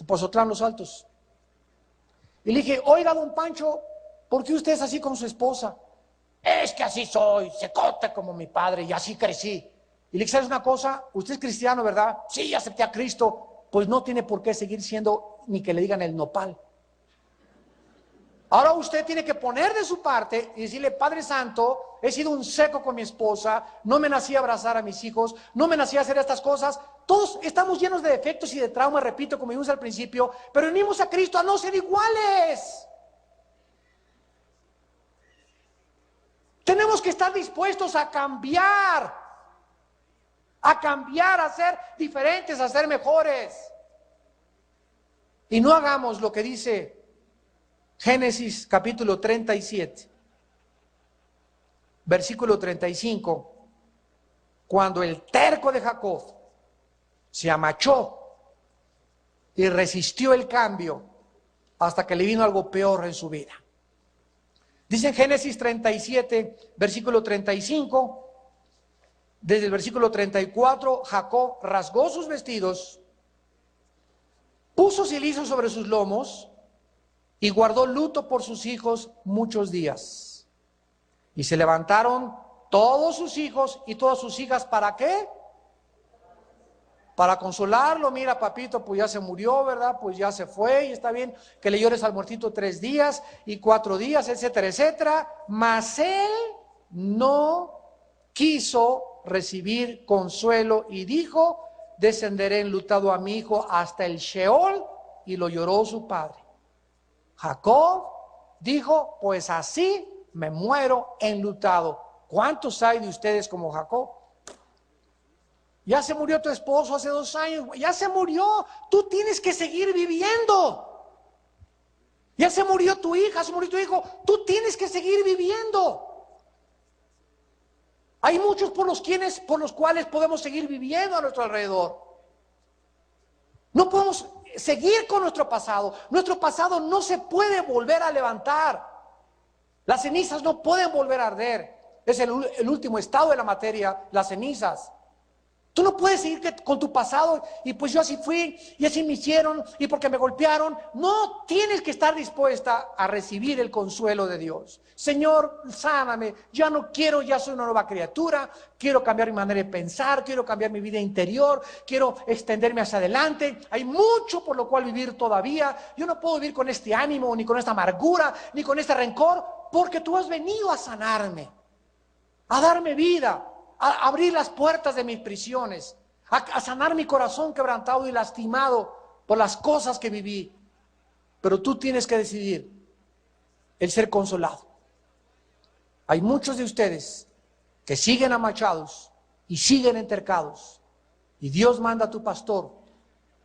Pozotlán, Los Altos. Y le dije, oiga, don Pancho, ¿por qué usted es así con su esposa? Es que así soy, secote como mi padre, y así crecí. Y le dije, ¿sabes una cosa? Usted es cristiano, ¿verdad? Sí, acepté a Cristo. Pues no tiene por qué seguir siendo, ni que le digan el nopal. Ahora usted tiene que poner de su parte y decirle, Padre Santo, he sido un seco con mi esposa, no me nací a abrazar a mis hijos, no me nací a hacer estas cosas. Todos estamos llenos de defectos y de traumas, repito, como vimos al principio, pero venimos a Cristo a no ser iguales. Tenemos que estar dispuestos a cambiar, a ser diferentes, a ser mejores. Y no hagamos lo que dice Génesis capítulo 37, versículo 35, cuando el terco de Jacob se amachó y resistió el cambio hasta que le vino algo peor en su vida. Dice en Génesis 37, versículo 35, desde el versículo 34, Jacob rasgó sus vestidos, puso cilicio sobre sus lomos, y guardó luto por sus hijos muchos días. Y se levantaron todos sus hijos y todas sus hijas, ¿para qué? Para consolarlo. Mira, papito, pues ya se murió, ¿verdad? Pues ya se fue y está bien que le llores al muertito 3 días y 4 días, etcétera, etcétera. Mas él no quiso recibir consuelo y dijo, descenderé enlutado a mi hijo hasta el Sheol, y lo lloró su padre. Jacob dijo, pues así me muero enlutado. ¿Cuántos hay de ustedes como Jacob? Ya se murió tu esposo hace 2 años, ya se murió, tú tienes que seguir viviendo. Ya se murió tu hija, se murió tu hijo, tú tienes que seguir viviendo. Hay muchos por los cuales podemos seguir viviendo a nuestro alrededor. No podemos seguir con nuestro pasado. Nuestro pasado no se puede volver a levantar. Las cenizas no pueden volver a arder. Es el último estado de la materia, las cenizas. Tú no puedes seguir con tu pasado y pues yo así fui y así me hicieron y porque me golpearon. No, tienes que estar dispuesta a recibir el consuelo de Dios. Señor, sáname, ya no quiero, ya soy una nueva criatura, quiero cambiar mi manera de pensar, quiero cambiar mi vida interior, quiero extenderme hacia adelante. Hay mucho por lo cual vivir todavía. Yo no puedo vivir con este ánimo, ni con esta amargura, ni con este rencor, porque tú has venido a sanarme, a darme vida, a abrir las puertas de mis prisiones, a sanar mi corazón quebrantado y lastimado por las cosas que viví. Pero tú tienes que decidir el ser consolado. Hay muchos de ustedes que siguen amachados y siguen entercados, y Dios manda a tu pastor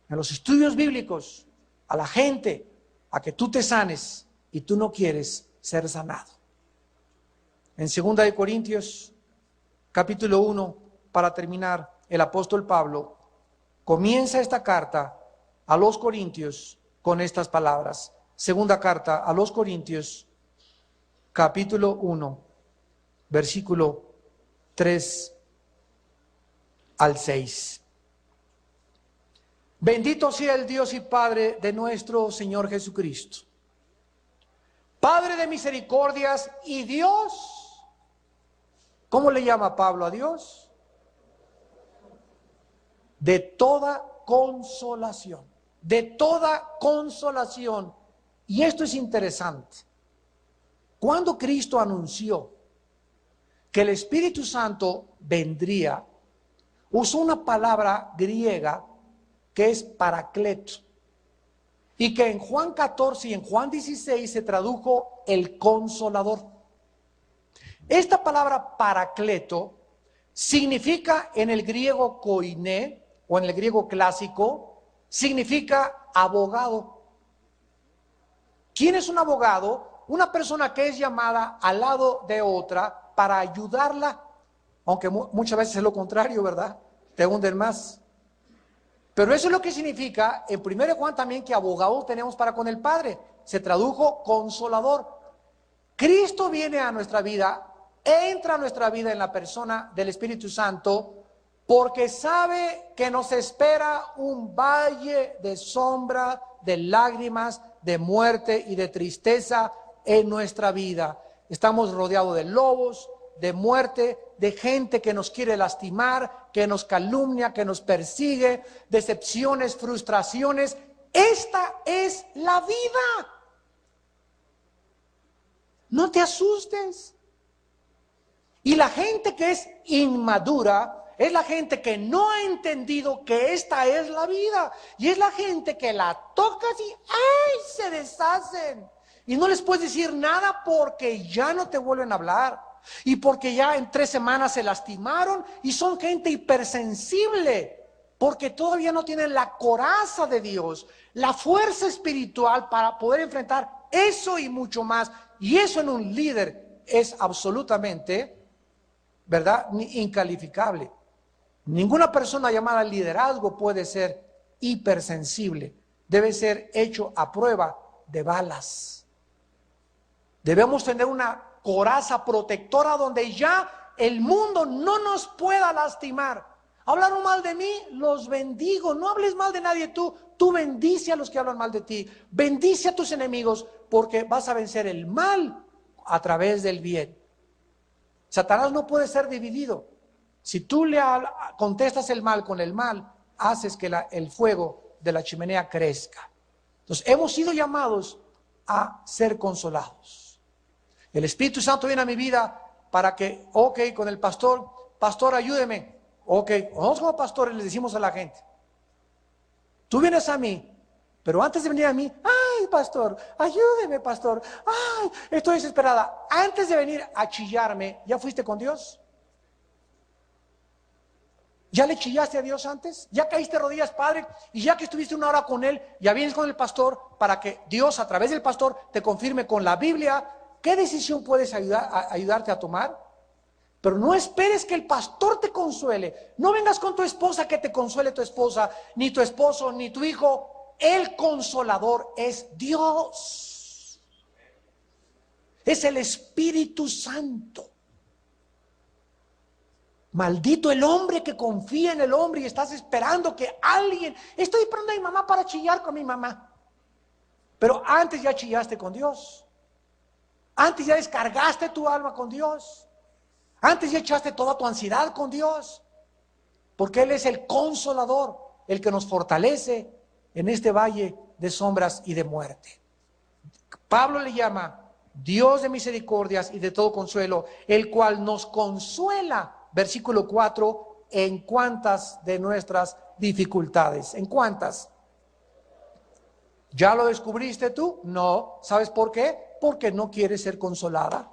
en los estudios bíblicos a la gente a que tú te sanes, y tú no quieres ser sanado. En 2 de Corintios capítulo 1, para terminar, el apóstol Pablo comienza esta carta a los Corintios con estas palabras. Segunda carta a los Corintios, capítulo 1, versículo 3 al 6. Bendito sea el Dios y Padre de nuestro Señor Jesucristo, Padre de misericordias y Dios. ¿Cómo le llama Pablo a Dios? De toda consolación, de toda consolación. Y esto es interesante. Cuando Cristo anunció que el Espíritu Santo vendría, usó una palabra griega que es paracleto, y que en Juan 14 y en Juan 16 se tradujo el consolador. Esta palabra paracleto significa en el griego koiné, o en el griego clásico, significa abogado. ¿Quién es un abogado? Una persona que es llamada al lado de otra para ayudarla, aunque muchas veces es lo contrario, ¿verdad? Te hunden más. Pero eso es lo que significa en 1 Juan también, que abogado tenemos para con el Padre. Se tradujo consolador. Cristo viene a nuestra vida, entra a nuestra vida en la persona del Espíritu Santo, porque sabe que nos espera un valle de sombra, de lágrimas, de muerte y de tristeza en nuestra vida. Estamos rodeados de lobos, de muerte, de gente que nos quiere lastimar, que nos calumnia, que nos persigue, decepciones, frustraciones. Esta es la vida. No te asustes. Y la gente que es inmadura es la gente que no ha entendido que esta es la vida. Y es la gente que la tocas y ¡ay! Se deshacen. Y no les puedes decir nada porque ya no te vuelven a hablar. Y porque ya en 3 semanas se lastimaron y son gente hipersensible. Porque todavía no tienen la coraza de Dios, la fuerza espiritual para poder enfrentar eso y mucho más. Y eso en un líder es absolutamente, ¿verdad?, incalificable. Ninguna persona llamada al liderazgo puede ser hipersensible. Debe ser hecho a prueba de balas. Debemos tener una coraza protectora donde ya el mundo no nos pueda lastimar. Hablaron mal de mí, los bendigo. No hables mal de nadie tú. Tú bendice a los que hablan mal de ti. Bendice a tus enemigos, porque vas a vencer el mal a través del bien. Satanás no puede ser dividido. Si tú le contestas el mal con el mal, haces que el fuego de la chimenea crezca. Entonces, hemos sido llamados a ser consolados. El Espíritu Santo viene a mi vida para que, con el pastor, ayúdeme. Ok, nosotros como pastores les decimos a la gente, tú vienes a mí, pero antes de venir a mí, ay pastor, ayúdeme pastor, ay, estoy desesperada. Antes de venir a chillarme, ¿ya fuiste con Dios? ¿Ya le chillaste a Dios antes? ¿Ya caíste rodillas, Padre? Y ya que estuviste una hora con Él, ya vienes con el pastor para que Dios a través del pastor te confirme con la Biblia qué decisión puedes ayudarte a tomar. Pero no esperes que el pastor te consuele. No vengas con tu esposa que te consuele tu esposa, ni tu esposo, ni tu hijo. El consolador es Dios. Es el Espíritu Santo. Maldito el hombre que confía en el hombre y estás esperando que alguien... Estoy esperando a mi mamá para chillar con mi mamá. Pero antes ya chillaste con Dios. Antes ya descargaste tu alma con Dios. Antes ya echaste toda tu ansiedad con Dios. Porque Él es el consolador, el que nos fortalece en este valle de sombras y de muerte. Pablo le llama Dios de misericordias y de todo consuelo, el cual nos consuela. Versículo 4, ¿en cuántas de nuestras dificultades? ¿En cuántas? ¿Ya lo descubriste tú? No. ¿Sabes por qué? Porque no quieres ser consolada.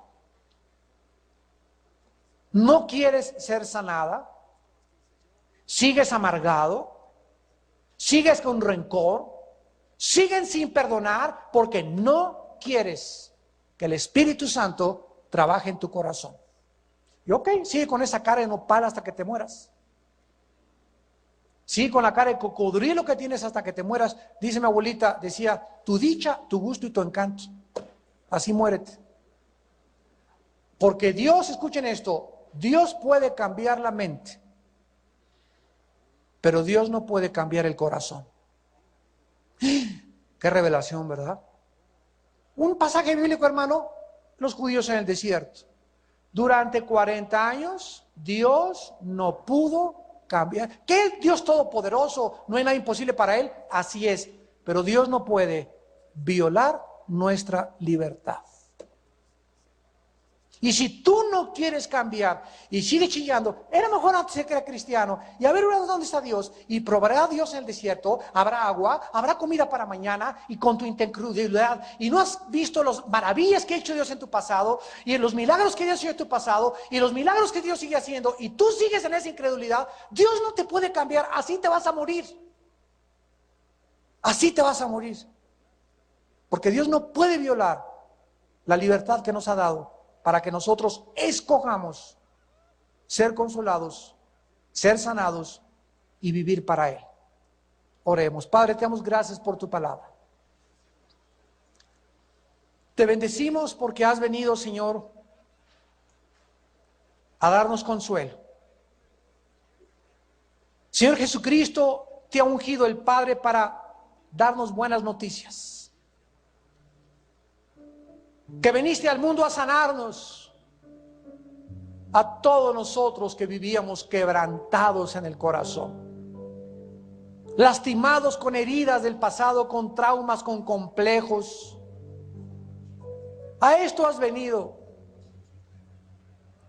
No quieres ser sanada. Sigues amargado. Sigues con rencor. Siguen sin perdonar porque no quieres que el Espíritu Santo trabaje en tu corazón. Y ok, sigue con esa cara de nopal hasta que te mueras. Sigue con la cara de cocodrilo que tienes hasta que te mueras. Dice mi abuelita, decía, tu dicha, tu gusto y tu encanto. Así muérete. Porque Dios, escuchen esto, Dios puede cambiar la mente, pero Dios no puede cambiar el corazón. Qué revelación, ¿verdad? Un pasaje bíblico, hermano, los judíos en el desierto. Durante 40 años, Dios no pudo cambiar. ¿Qué Dios todopoderoso? No hay nada imposible para Él. Así es. Pero Dios no puede violar nuestra libertad. Y si tú no quieres cambiar y sigues chillando, era mejor antes de que era cristiano, y a ver dónde está Dios, y probará a Dios en el desierto, habrá agua, habrá comida para mañana, y con tu incredulidad, y no has visto las maravillas que ha hecho Dios en tu pasado, y en los milagros que Dios ha hecho en tu pasado, y los milagros que Dios sigue haciendo, y tú sigues en esa incredulidad, Dios no te puede cambiar, así te vas a morir. Así te vas a morir. Porque Dios no puede violar la libertad que nos ha dado, para que nosotros escojamos ser consolados, ser sanados y vivir para Él. Oremos. Padre, te damos gracias por tu palabra. Te bendecimos porque has venido, Señor, a darnos consuelo. Señor Jesucristo, te ha ungido el Padre para darnos buenas noticias. Que viniste al mundo a sanarnos, a todos nosotros que vivíamos quebrantados en el corazón, lastimados con heridas del pasado, con traumas, con complejos. A esto has venido,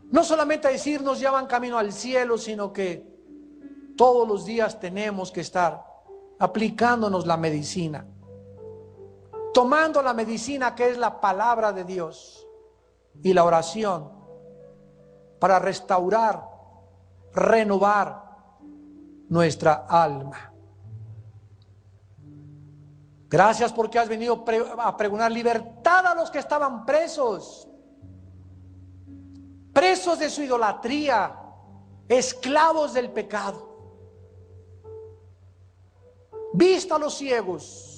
no solamente a decirnos ya van camino al cielo, sino que todos los días tenemos que estar aplicándonos la medicina, tomando la medicina que es la palabra de Dios y la oración para restaurar, renovar nuestra alma. Gracias porque has venido a pregonar libertad a los que estaban presos, presos de su idolatría, esclavos del pecado. Vista a los ciegos.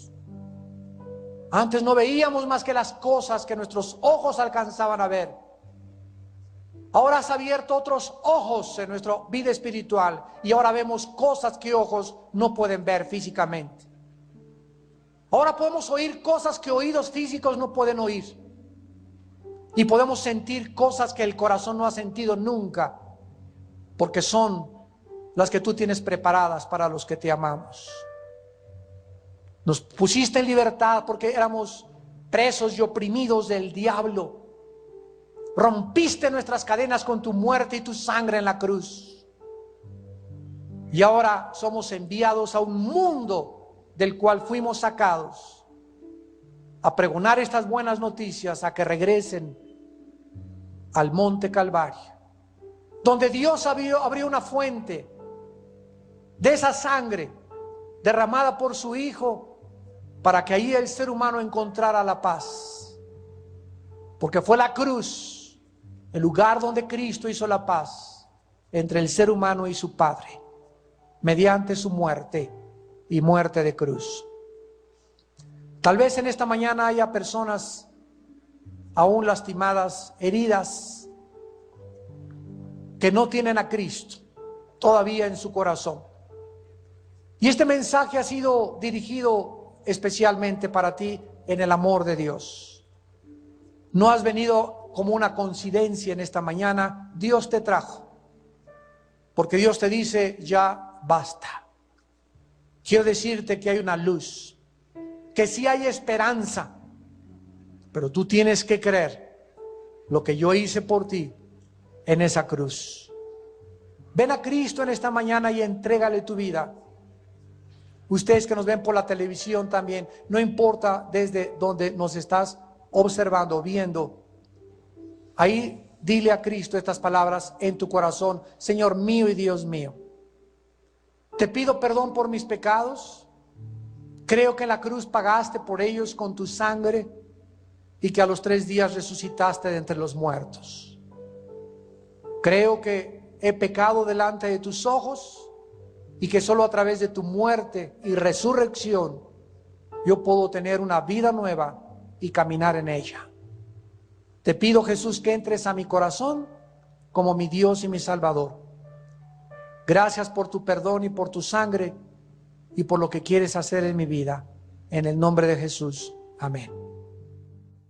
Antes no veíamos más que las cosas que nuestros ojos alcanzaban a ver. Ahora has abierto otros ojos en nuestra vida espiritual y ahora vemos cosas que ojos no pueden ver físicamente. Ahora podemos oír cosas que oídos físicos no pueden oír. Y podemos sentir cosas que el corazón no ha sentido nunca, porque son las que tú tienes preparadas para los que te amamos. Nos pusiste en libertad porque éramos presos y oprimidos del diablo. Rompiste nuestras cadenas con tu muerte y tu sangre en la cruz. Y ahora somos enviados a un mundo del cual fuimos sacados, a pregonar estas buenas noticias, a que regresen al monte Calvario, donde Dios abrió una fuente de esa sangre derramada por su Hijo, para que ahí el ser humano encontrara la paz. Porque fue la cruz el lugar donde Cristo hizo la paz entre el ser humano y su Padre, mediante su muerte y muerte de cruz. Tal vez en esta mañana haya personas aún lastimadas, heridas, que no tienen a Cristo todavía en su corazón. Y este mensaje ha sido dirigido especialmente para ti en el amor de Dios. No has venido como una coincidencia en esta mañana, Dios te trajo, porque Dios te dice: ya basta. Quiero decirte que hay una luz, que sí hay esperanza, pero tú tienes que creer lo que yo hice por ti en esa cruz. Ven a Cristo en esta mañana y entrégale tu vida. Ustedes que nos ven por la televisión también, no importa desde donde nos estás observando, viendo, ahí dile a Cristo estas palabras en tu corazón: Señor mío y Dios mío, te pido perdón por mis pecados. Creo que en la cruz pagaste por ellos con tu sangre y que a los 3 días resucitaste de entre los muertos. Creo que he pecado delante de tus ojos y que solo a través de tu muerte y resurrección yo puedo tener una vida nueva y caminar en ella. Te pido, Jesús, que entres a mi corazón como mi Dios y mi Salvador. Gracias por tu perdón y por tu sangre y por lo que quieres hacer en mi vida. En el nombre de Jesús. Amén.